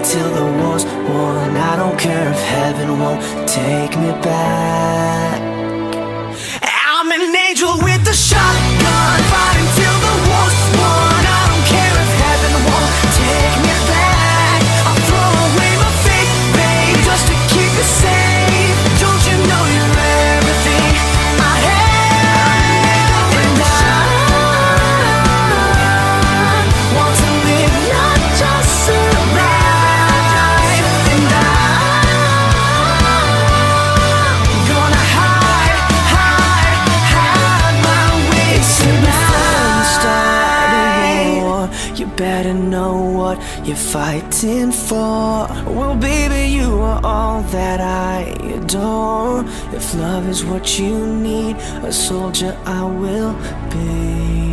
until the war's won. I don't care if heaven won't take me back. I'm an angel with a shotgun, fighting till the war's won. I don't care if heaven won't take me back. I'll throw away my faith, babe, just to keep it safe. Don't you know you're everything I have? And I want to live, not just survive. And I'm gonna hide my way tonight. You better know what you're fighting for. Well, baby, you are all that I adore. If love is what you need, a soldier I will be.